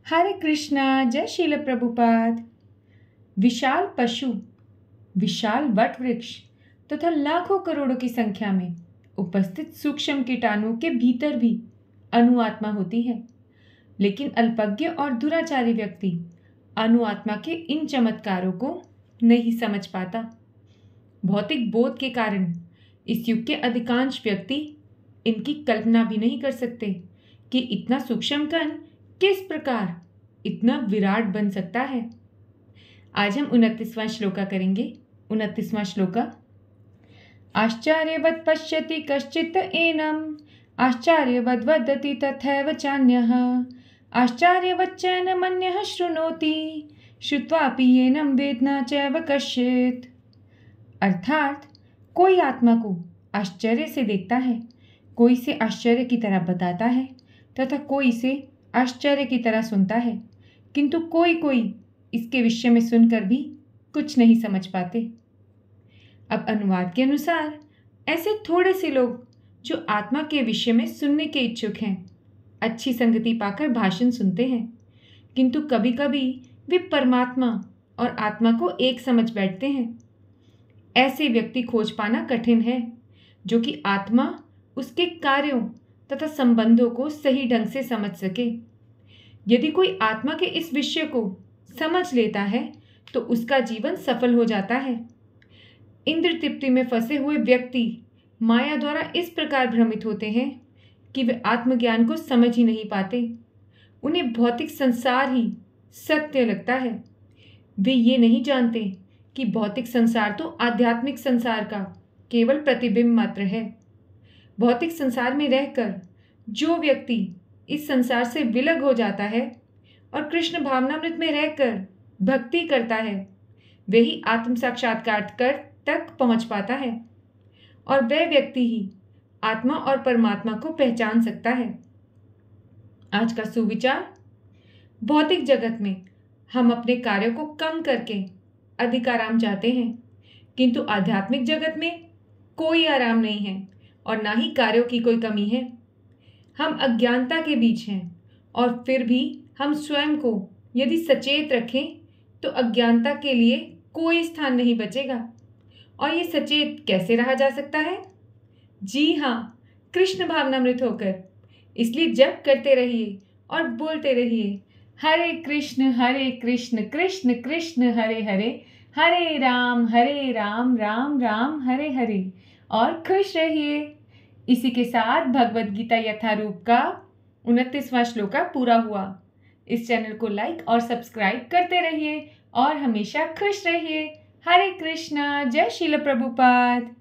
हरे कृष्णा, जय शील प्रभुपाद। विशाल पशु, विशाल वट वृक्ष तथा लाखों करोड़ों की संख्या में उपस्थित सूक्ष्म कीटाणुओं के भीतर भी अनुआत्मा होती है। लेकिन अल्पज्ञ और दुराचारी व्यक्ति अनुआत्मा के इन चमत्कारों को नहीं समझ पाता। भौतिक बोध के कारण इस युग के अधिकांश व्यक्ति इनकी कल्पना भी नहीं कर सकते कि इतना सूक्ष्म कण किस प्रकार इतना विराट बन सकता है। आज हम 29वां श्लोका करेंगे। 29वां श्लोका। आश्चर्यवत् पश्यति कश्चित् एनम् आश्चर्यवद् वदति तथैव चान्यः आश्चर्यवच्चैनमन्यः शृणोति श्रुत्वापि एनं वेद न चैव कश्चित्। अर्थात कोई आत्मा को आश्चर्य से देखता है, कोई से आश्चर्य की तरह बताता है तथा कोई से आश्चर्य की तरह सुनता है, किंतु कोई इसके विषय में सुनकर भी कुछ नहीं समझ पाते। अब अनुवाद के अनुसार ऐसे थोड़े से लोग जो आत्मा के विषय में सुनने के इच्छुक हैं, अच्छी संगति पाकर भाषण सुनते हैं, किंतु कभी कभी वे परमात्मा और आत्मा को एक समझ बैठते हैं। ऐसे व्यक्ति खोज पाना कठिन है जो कि आत्मा, उसके कार्यों तथा संबंधों को सही ढंग से समझ सके। यदि कोई आत्मा के इस विषय को समझ लेता है तो उसका जीवन सफल हो जाता है। इंद्र तृप्ति में फंसे हुए व्यक्ति माया द्वारा इस प्रकार भ्रमित होते हैं कि वे आत्मज्ञान को समझ ही नहीं पाते। उन्हें भौतिक संसार ही सत्य लगता है। वे ये नहीं जानते कि भौतिक संसार तो आध्यात्मिक संसार का केवल प्रतिबिंब मात्र है। भौतिक संसार में रहकर जो व्यक्ति इस संसार से विलग हो जाता है और कृष्ण भावनामृत में रहकर भक्ति करता है, वही आत्म साक्षात्कार तक पहुंच पाता है और वह व्यक्ति ही आत्मा और परमात्मा को पहचान सकता है। आज का सुविचार। भौतिक जगत में हम अपने कार्यों को कम करके अधिक आराम चाहते हैं, किंतु आध्यात्मिक जगत में कोई आराम नहीं है और ना ही कार्यों की कोई कमी है। हम अज्ञानता के बीच हैं और फिर भी हम स्वयं को यदि सचेत रखें तो अज्ञानता के लिए कोई स्थान नहीं बचेगा। और ये सचेत कैसे रहा जा सकता है? जी हाँ, कृष्ण भावनामृत होकर। इसलिए जप करते रहिए और बोलते रहिए, हरे कृष्ण कृष्ण कृष्ण हरे हरे, हरे राम राम राम हरे हरे। और खुश रहिए। इसी के साथ भगवद गीता यथारूप का 29वां श्लोका पूरा हुआ। इस चैनल को लाइक और सब्सक्राइब करते रहिए और हमेशा खुश रहिए। हरे कृष्णा, जय शील प्रभुपाद।